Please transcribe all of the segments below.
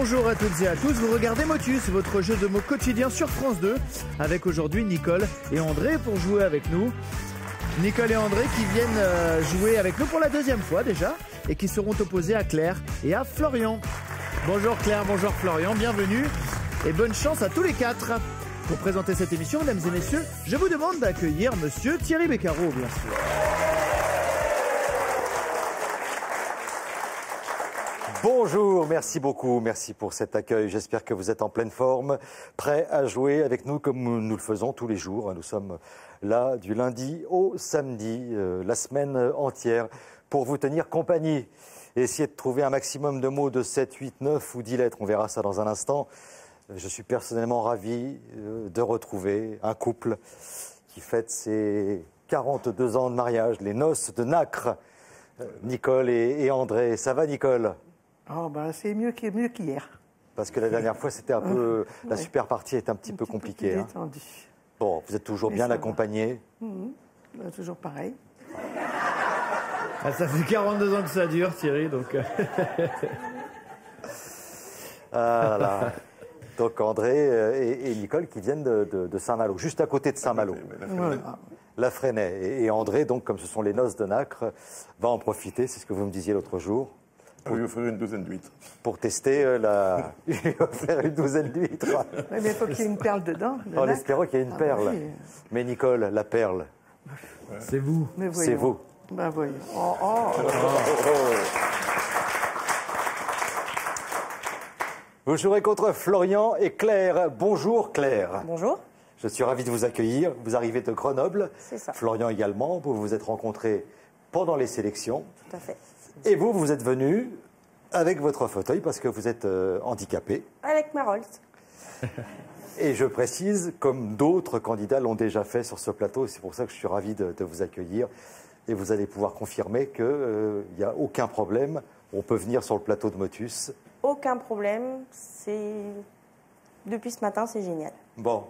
Bonjour à toutes et à tous, vous regardez Motus, votre jeu de mots quotidien sur France 2, avec aujourd'hui Nicole et André pour jouer avec nous. Nicole et André qui viennent jouer avec nous pour la deuxième fois déjà, et qui seront opposés à Claire et à Florian. Bonjour Claire, bonjour Florian, bienvenue et bonne chance à tous les quatre. Pour présenter cette émission, mesdames et messieurs, je vous demande d'accueillir monsieur Thierry Beccaro, bien sûr. Bonjour, merci beaucoup, merci pour cet accueil. J'espère que vous êtes en pleine forme, prêts à jouer avec nous comme nous le faisons tous les jours. Nous sommes là du lundi au samedi, la semaine entière, pour vous tenir compagnie et essayer de trouver un maximum de mots de 7, 8, 9 ou 10 lettres. On verra ça dans un instant. Je suis personnellement ravi de retrouver un couple qui fête ses 42 ans de mariage, les noces de Nacre. Nicole et André. Ça va, Nicole ? Oh ben c'est mieux qu'hier. Parce que la dernière fois, c'était un peu... La super partie est un petit peu compliquée. Hein. Bon, vous êtes toujours bien accompagnés. Toujours pareil. Ah, ça fait 42 ans que ça dure, Thierry, donc... Ah là là. Donc André et Nicole qui viennent de Saint-Malo, juste à côté de Saint-Malo. La Fresnaye. Et André, donc, comme ce sont les noces de Nacre, va en profiter, c'est ce que vous me disiez l'autre jour. Je vais faire une douzaine d'huîtres. Pour tester Il va faire une douzaine d'huîtres. Oui, mais il faut qu'il y ait une perle dedans. En espérant qu'il y ait une perle. Oui. Mais Nicole, la perle, c'est vous. c'est vous. Ben voyons. Vous jouerez contre Florian et Claire. Bonjour Claire. Bonjour. Je suis ravi de vous accueillir. Vous arrivez de Grenoble. C'est ça. Florian également. Vous vous êtes rencontrés pendant les sélections. Tout à fait. Et vous êtes venu avec votre fauteuil parce que vous êtes handicapé. Avec ma Rolls. Et je précise, comme d'autres candidats l'ont déjà fait sur ce plateau, c'est pour ça que je suis ravi de vous accueillir. Et vous allez pouvoir confirmer qu'il n'y a aucun problème. On peut venir sur le plateau de Motus. Aucun problème. Depuis ce matin, c'est génial. Bon,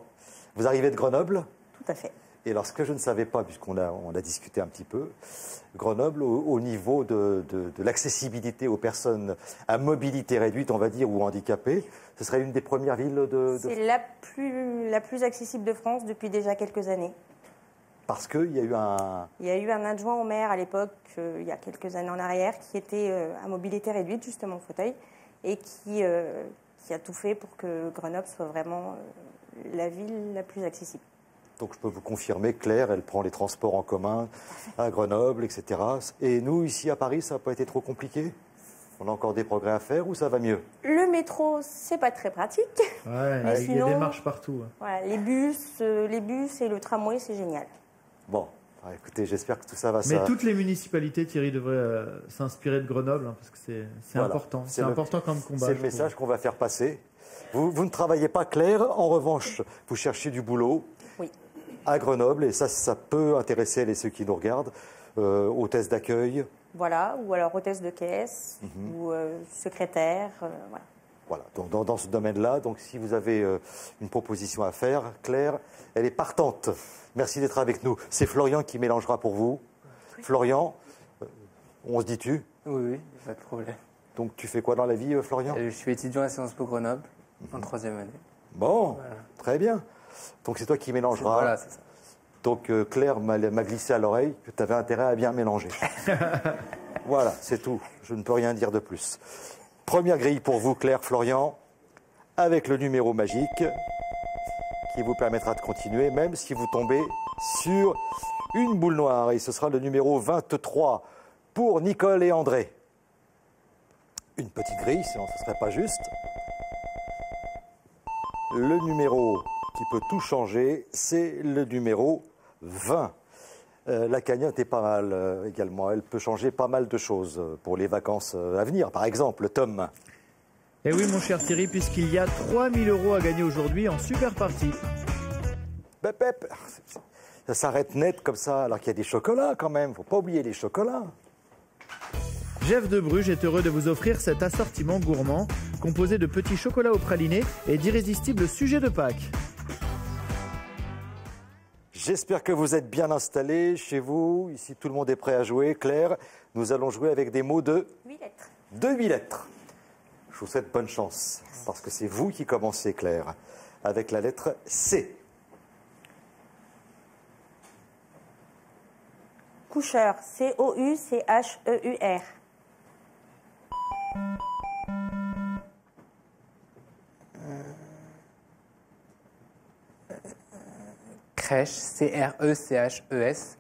vous arrivez de Grenoble ? Tout à fait. Et alors, ce que je ne savais pas, puisqu'on a discuté un petit peu, Grenoble, au niveau de l'accessibilité aux personnes à mobilité réduite, on va dire, ou handicapées, ce serait une des premières villes de... C'est la plus accessible de France depuis déjà quelques années. Parce qu'il y a eu un... Il y a eu un adjoint au maire à l'époque, il y a quelques années en arrière, qui était à mobilité réduite, justement au fauteuil, et qui a tout fait pour que Grenoble soit vraiment la ville la plus accessible. Donc je peux vous confirmer, Claire, elle prend les transports en commun à Grenoble, etc. Et nous, ici à Paris, ça n'a pas été trop compliqué ? On a encore des progrès à faire ou ça va mieux ? Le métro, c'est pas très pratique. Ouais, Mais il y a des marches partout. Voilà, les bus et le tramway, c'est génial. Bon, écoutez, j'espère que tout ça va... Mais toutes les municipalités, Thierry, devraient s'inspirer de Grenoble, hein, parce que c'est voilà, important. C'est important comme combat. C'est le message qu'on va faire passer. Vous ne travaillez pas, Claire. En revanche, vous cherchez du boulot. Oui. À Grenoble, et ça peut intéresser ceux qui nous regardent, hôtesse d'accueil. Voilà, ou alors hôtesse de caisse, ou secrétaire, voilà. Voilà, dans ce domaine-là, donc si vous avez une proposition à faire, Claire, elle est partante. Merci d'être avec nous. C'est Florian qui mélangera pour vous. Oui. Florian, on se dit tu ? Oui, pas de problème. Donc tu fais quoi dans la vie, Florian ? Je suis étudiant à Sciences Po Grenoble, en 3e année. Bon, voilà. Très bien. Donc c'est toi qui mélangeras. Voilà, c'est ça. Donc Claire m'a glissé à l'oreille que tu avais intérêt à bien mélanger. Voilà, c'est tout. Je ne peux rien dire de plus. Première grille pour vous, Claire, Florian, avec le numéro magique qui vous permettra de continuer, même si vous tombez sur une boule noire. Et ce sera le numéro 23 pour Nicole et André. Une petite grille, sinon ce ne serait pas juste. Le numéro qui peut tout changer, c'est le numéro 20. La cagnotte est pas mal également. Elle peut changer pas mal de choses pour les vacances à venir. Par exemple, Tom. Et oui, mon cher Thierry, puisqu'il y a 3 000 € à gagner aujourd'hui en super partie. Ça s'arrête net comme ça, alors qu'il y a des chocolats quand même. Faut pas oublier les chocolats. Jeff de Bruges est heureux de vous offrir cet assortiment gourmand composé de petits chocolats au praliné et d'irrésistibles sujets de Pâques. J'espère que vous êtes bien installés chez vous. Ici, tout le monde est prêt à jouer. Claire, nous allons jouer avec des mots de 8 lettres. De 8 lettres. Je vous souhaite bonne chance, parce que c'est vous qui commencez, Claire, avec la lettre C. Coucheur, C-O-U-C-H-E-U-R. Crèche, C-R-E-C-H-E-S.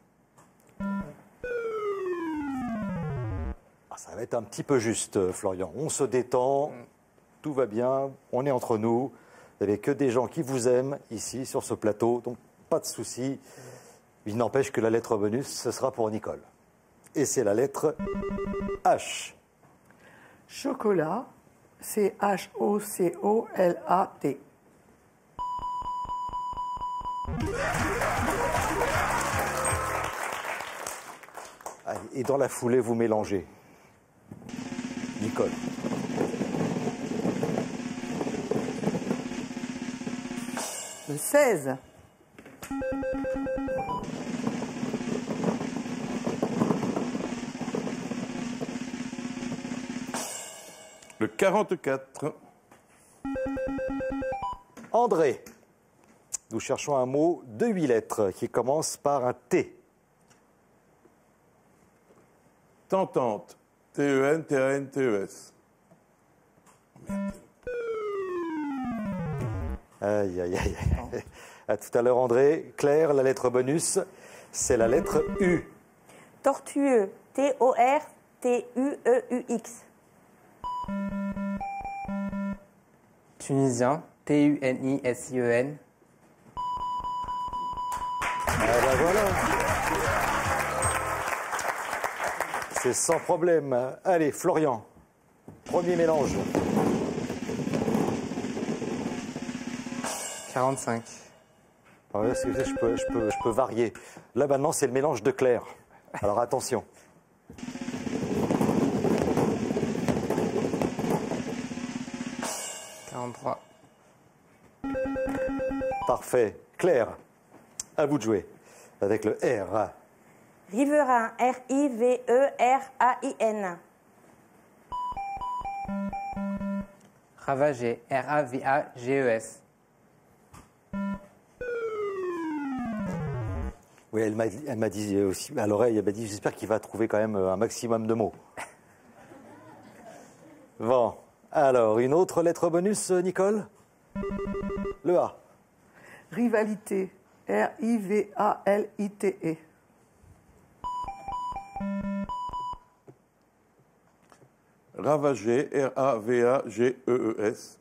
Ça va être un petit peu juste, Florian. On se détend, tout va bien, on est entre nous. Vous n'avez que des gens qui vous aiment ici, sur ce plateau, donc pas de souci. Il n'empêche que la lettre bonus, ce sera pour Nicole. Et c'est la lettre H. Chocolat, C-H-O-C-O-L-A-T. Allez, et dans la foulée, vous mélangez. Nicole. Le 16. Le 44. André. Nous cherchons un mot de 8 lettres qui commence par un T. Tentante. T-E-N-T-A-N-T-E-S. Aïe, aïe, aïe, aïe. À tout à l'heure, André. Claire, la lettre bonus, c'est la lettre U. Tortueux, T-O-R-T-U-E-U-X. Tunisien, T-U-N-I-S-I-E-N. Ah ben voilà. C'est sans problème. Allez, Florian. Premier mélange. 45. Ah ouais, je peux varier. Là, maintenant, c'est le mélange de Claire. Alors, attention. Parfait. Claire, à vous de jouer. Avec le R. Riverain, R-I-V-E-R-A-I-N. Ravager, R-A-V-A-G-E-S. Oui, elle m'a dit aussi à l'oreille, elle m'a dit j'espère qu'il va trouver quand même un maximum de mots. Bon, alors une autre lettre bonus, Nicole? Le A. Rivalité, R-I-V-A-L-I-T-E. Ravager. R-A-V-A-G-E-E-S.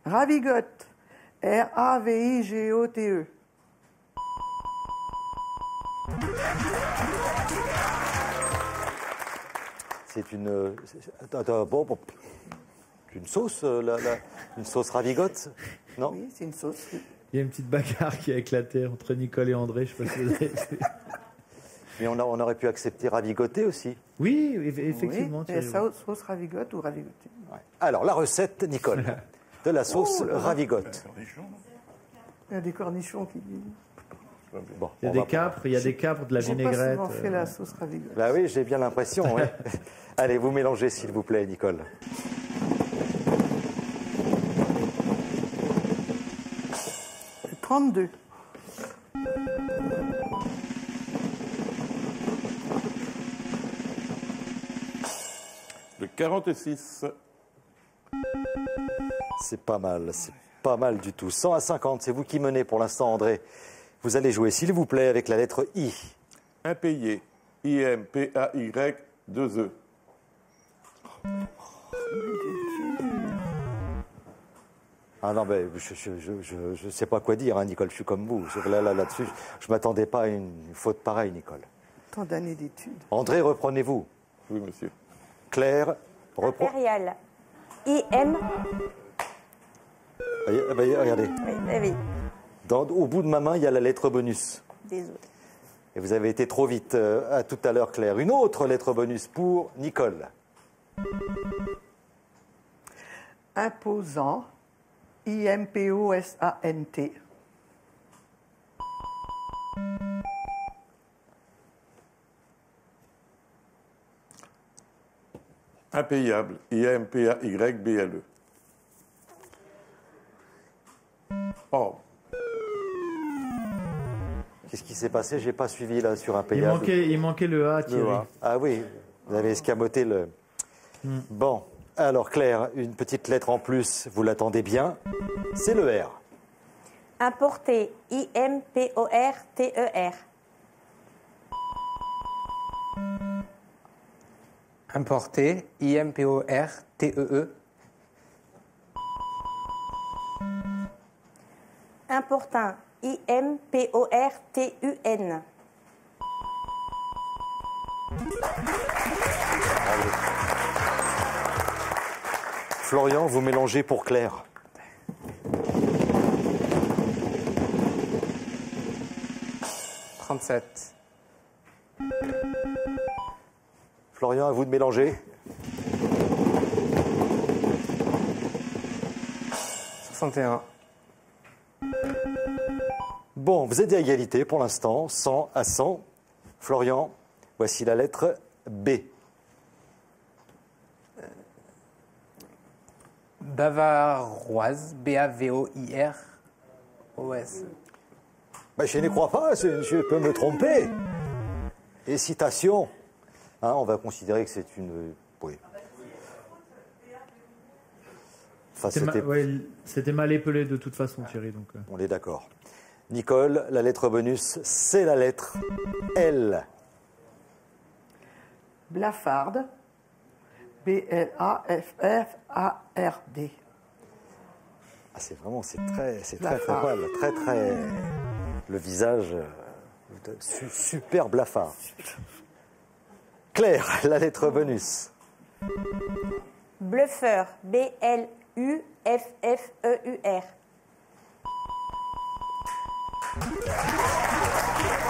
Ravigote, R-A-V-I-G-O-T-E. C'est une. Bon, une sauce, une sauce ravigote? Non? Oui, c'est une sauce. Oui. Il y a une petite bagarre qui a éclaté entre Nicole et André, je sais pas si vous avez vu. Mais on aurait pu accepter ravigoté aussi. Oui, effectivement. Oui, Thierry. sauce ravigote ou ravigoté. Ouais. Alors, la recette, Nicole, de la sauce ravigote. Il y a des cornichons qui... Bon, Il y a des capres, il y a des capres, de la J'ai pas vinaigrette. souvent fait la sauce ravigote. Bah oui, j'ai bien l'impression. Ouais. Allez, vous mélangez, s'il vous plaît, Nicole. Le 32. Le 46. C'est pas mal du tout. 100 à 50, c'est vous qui menez pour l'instant, André. Vous allez jouer, s'il vous plaît, avec la lettre I. Impayé. I-M-P-A-Y, 2 E. Ah non, mais je sais pas quoi dire, hein, Nicole, je suis comme vous. Là-dessus, je m'attendais pas à une faute pareille, Nicole. Tant d'années d'études. André, reprenez-vous. Oui, monsieur. Claire, reprend. Impérial. I-M. Regardez, Oui. au bout de ma main, il y a la lettre bonus. Désolé. Et vous avez été trop vite. À tout à l'heure, Claire. Une autre lettre bonus pour Nicole. Imposant, I-M-P-O-S-A-N-T. Impayable. IMPAYBLE. Oh, Qu'est-ce qui s'est passé? J'ai pas suivi là sur Il impayable. manquait le A, Thierry. A. Ah oui, vous avez escamoté le... Bon, alors Claire, une petite lettre en plus, vous l'attendez bien, c'est le R. Importer. IMPORTER. Importer. IMPORTEE. Importun. IMPORTUN. Florian, vous mélangez pour Claire. « 37. Florian, à vous de mélanger. 61. Bon, vous êtes à égalité pour l'instant, 100 à 100. Florian, voici la lettre B. Bavaroise. BAVOIROS. Ben, je n'y crois pas, je peux me tromper. Et citation, hein, on va considérer que c'est une... Oui. Enfin, C'était mal épelé de toute façon, Thierry. Donc, On est d'accord. Nicole, la lettre bonus, c'est la lettre L. Blafarde. BLAFFARD. Ah, c'est très mal, très, le visage, super blafard. Claire, la lettre bonus. Bluffeur. BLUFFEUR.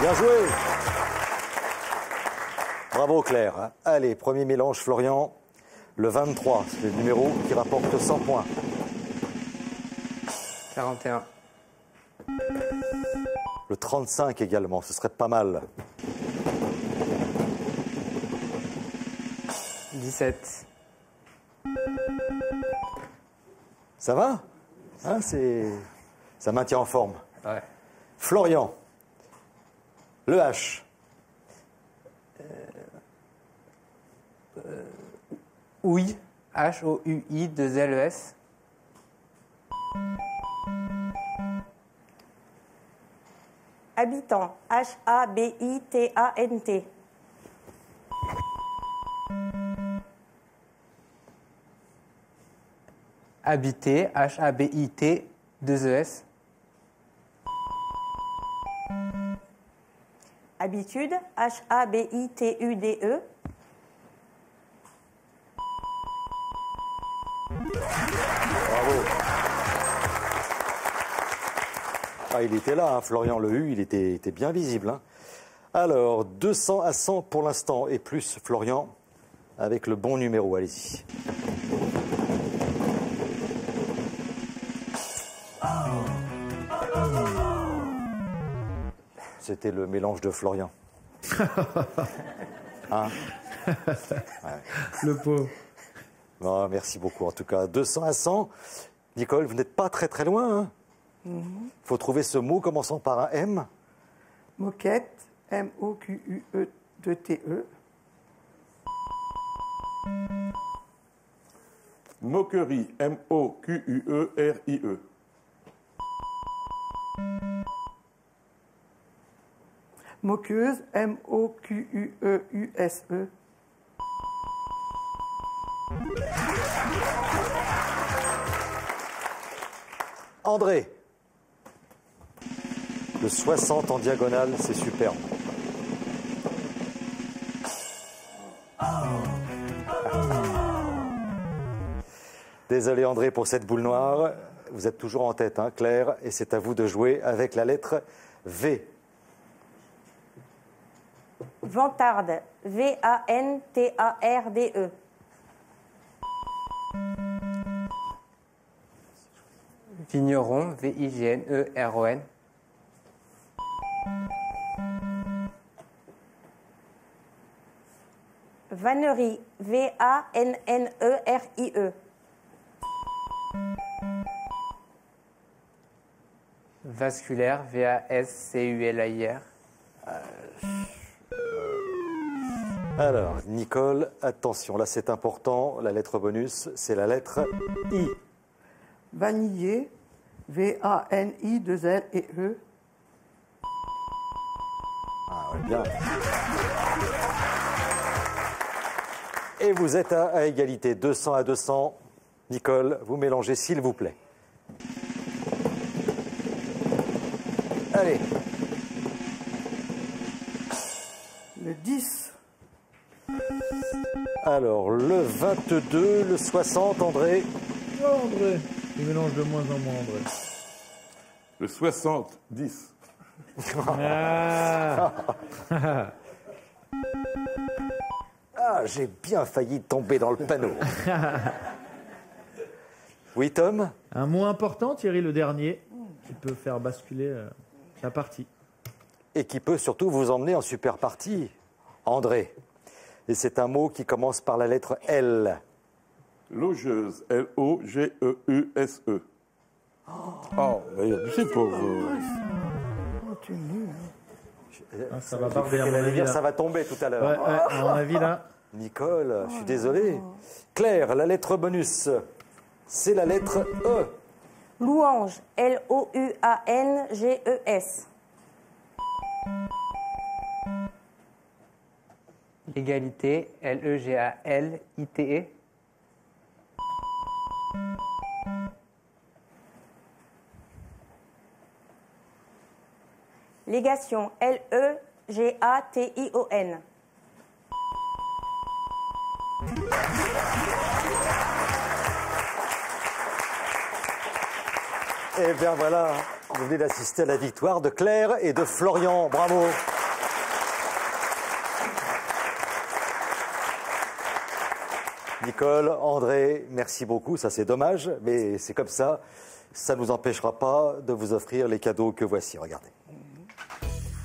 Bien joué. Bravo Claire. hein. Allez, premier mélange Florian. Le 23, c'est le numéro qui rapporte 100 points. 41. Le 35 également, ce serait pas mal. 17. Ça va hein, ça maintient en forme. Ouais. Florian, le H. Houille. HOUI 2LES. Habitant. HABITANT. Habité. HABIT 2ES. Habitude. HABITUDE. Bravo. Ah, il était là, hein, Florian, le U, il était bien visible. hein. Alors, 200 à 100 pour l'instant, et plus Florian, avec le bon numéro, allez-y. C'était le mélange de Florian. Hein le pauvre. Non, merci beaucoup. En tout cas, 200 à 100. Nicole, vous n'êtes pas très très loin. Il faut trouver ce mot commençant par un M. Moquette. MOQUE2TE. moquerie. MOQUERIE. Moqueuse. MOQUEUSE. André. Le 60 en diagonale, c'est superbe. Désolé André pour cette boule noire. Vous êtes toujours en tête, hein, Claire, et c'est à vous de jouer avec la lettre V. Vantarde. VANTARDE. Vigneron. VIGNERON. Vannerie, V-A-N-N-E-R-I-E. Vasculaire, V-A-S-C-U-L-A-I-R. Alors, Nicole, attention, là c'est important, la lettre bonus, c'est la lettre I. Vanillé, V-A-N-I-2-L-E. Ah, ouais, bien. Et vous êtes à égalité, 200 à 200. Nicole, vous mélangez s'il vous plaît. Allez. Le 10. Alors, le 22, le 60, André. Oh, André, il mélange de moins en moins, André. Le 70. Ah. Ah, j'ai bien failli tomber dans le panneau. Oui, Tom? Un mot important, Thierry, le dernier, qui peut faire basculer la partie. Et qui peut surtout vous emmener en super partie, André. Et c'est un mot qui commence par la lettre L. Logeuse, L-O-G-E-U-S-E. Oh, c'est pas vrai. Oh, tu es nul. Ah, ça va barder, à mon J'allais avis, dire, là. ça va tomber tout à l'heure. Ouais, à mon avis, là. Nicole, je suis désolé. Claire, la lettre bonus, c'est la lettre E. Louange, L-O-U-A-N-G-E-S. Égalité, L-E-G-A-L-I-T-E. Légation, L-E-G-A-T-I-O-N. Et bien voilà, vous venez d'assister à la victoire de Claire et de Florian. Bravo. Nicole, André, merci beaucoup. Ça c'est dommage, mais c'est comme ça. Ça ne nous empêchera pas de vous offrir les cadeaux que voici. Regardez.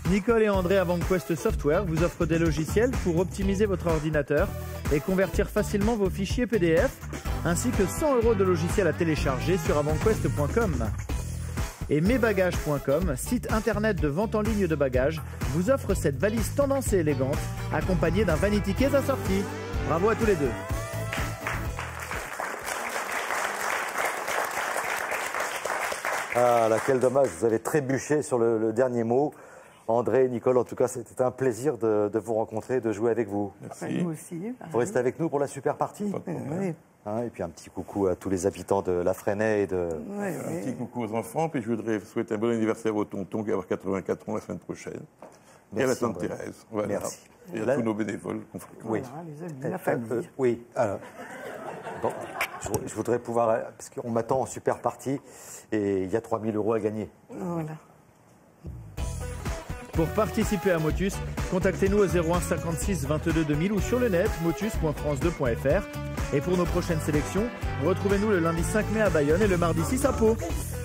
Nicole et André avant Quest Software vous offrent des logiciels pour optimiser votre ordinateur et convertir facilement vos fichiers PDF, ainsi que 100 € de logiciels à télécharger sur avantquest.com. Et mesbagages.com, site internet de vente en ligne de bagages, vous offre cette valise tendance et élégante, accompagnée d'un vanity case assorti. Bravo à tous les deux. Ah là, quel dommage, vous avez trébuché sur le dernier mot. André et Nicole, en tout cas, c'était un plaisir de vous rencontrer, de jouer avec vous. Merci. Nous aussi. Vous restez avec nous pour la super partie. Oui, Hein, et puis un petit coucou à tous les habitants de La Fresnaye et de... oui, Un oui. petit coucou aux enfants, puis je voudrais souhaiter un bon anniversaire au tonton qui va avoir 84 ans la semaine prochaine. Et à la Merci, tante André. Thérèse. Voilà. Merci. Et à Là- tous nos bénévoles qu'on fréquente. Oui. Voilà, les amis, la famille. Oui. Bon, je voudrais pouvoir... Parce qu'on m'attend en super partie et il y a 3 000 € à gagner. Voilà. Pour participer à Motus, contactez-nous au 01 56 22 2000 ou sur le net motus.france2.fr. Et pour nos prochaines sélections, retrouvez-nous le lundi 5 mai à Bayonne et le mardi 6 à Pau.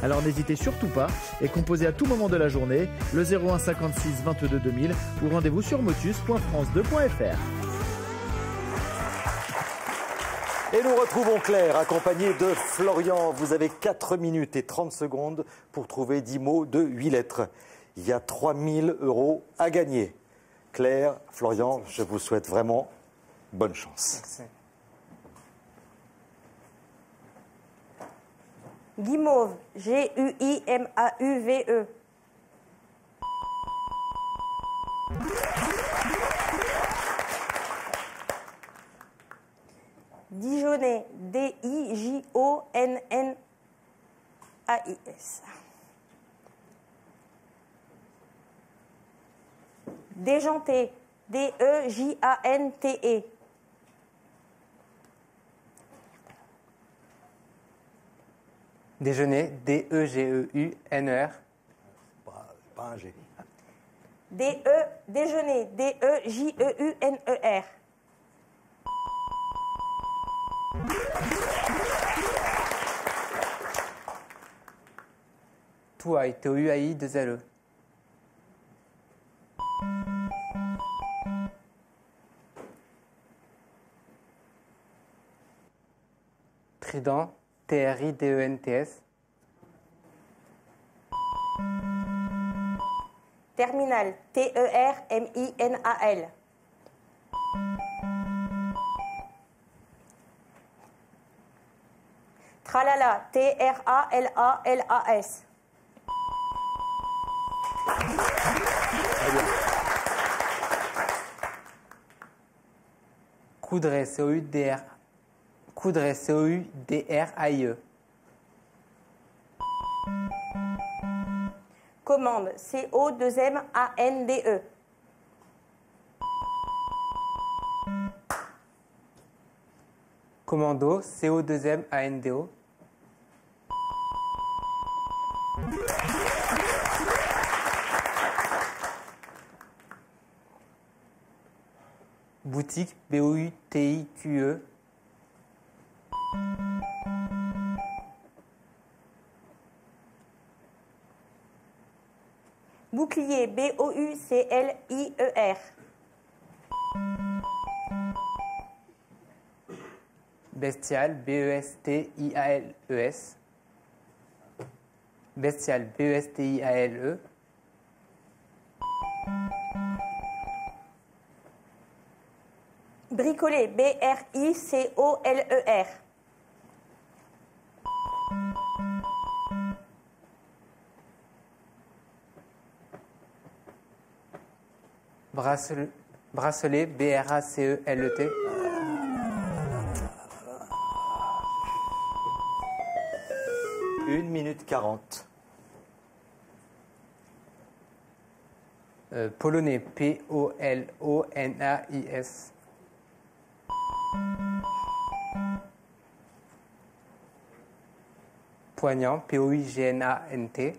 Alors n'hésitez surtout pas et composez à tout moment de la journée le 01 56 22 2000 ou rendez-vous sur motus.france2.fr. Et nous retrouvons Claire, accompagnée de Florian. Vous avez 4 minutes et 30 secondes pour trouver 10 mots de 8 lettres. Il y a 3 000 € à gagner. Claire, Florian, je vous souhaite vraiment bonne chance. Merci. Guimauve, G-U-I-M-A-U-V-E. Dijonais, D-I-J-O-N-N-A-I-S. Déjanté, D-E-J-A-N-T-E. Déjeuner, D-E-G-E-U-N-E-R. Pas un G. Déjeuner, D-E-J-E-U-N-E-R. Touaille, T-O-U-A-I-2-L-E. Trident, TRIDENTS. Terminal, TERMINAL. Tralala, TRALALAS. Coudray, COUDRAIE. Commande, COMANDE. Commando, COMANDO. Boutique, BOUTIQUE. Bouclier, BOUCLIER. Bestial, BESTIALES. Bestial, BESTIALE. Bricoler, BRICOLER. Bracelet, BRACELET. 1 minute 40. Polonais, POLONAIS. Poignant, POIGNANT.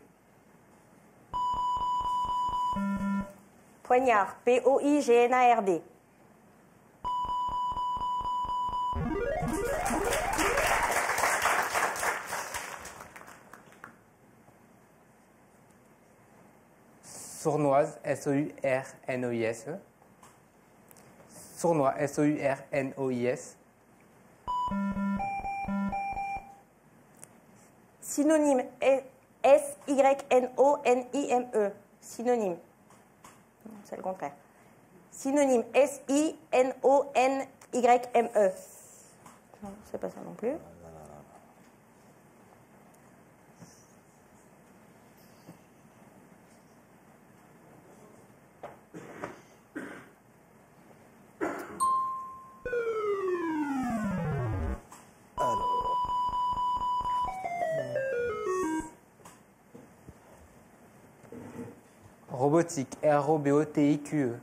Poignard, POIGNARD. Sournoise, SOURNOIS. Sournois, SOURNOIS. Synonyme, SYNONIME. Synonyme. Non, c'est le contraire. Synonyme, SINONYME. Non, c'est pas ça non plus. Robotique, ROBOTIQE.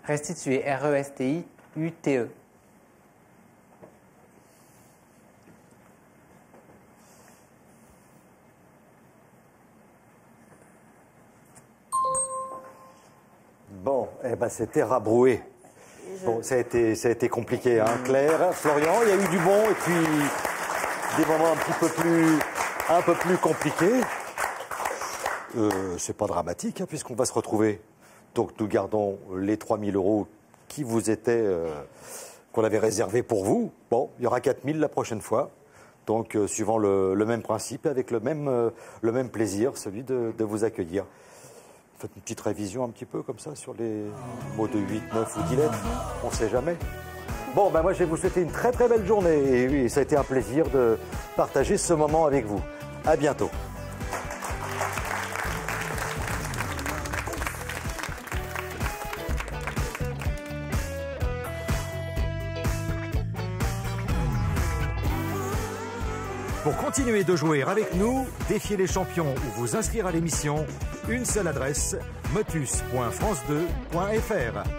Restituer, RESTIUTE. Bon, eh ben c'était rabroué. Bon, ça a été compliqué, hein. Claire, Florian, il y a eu du bon et puis des moments un peu plus compliqués. C'est pas dramatique, hein, puisqu'on va se retrouver. Donc nous gardons les 3 000 € qui vous étaient, qu'on avait réservés pour vous. Bon, il y aura 4 000 la prochaine fois. Donc suivant le même principe, avec le même plaisir, celui de vous accueillir. Faites une petite révision un petit peu comme ça sur les mots de 8, 9 ou 10 lettres. On ne sait jamais. Bon, ben moi je vais vous souhaiter une très très belle journée. Et oui, ça a été un plaisir de partager ce moment avec vous. À bientôt. Pour continuer de jouer avec nous, défier les champions ou vous inscrire à l'émission, une seule adresse, motus.france2.fr.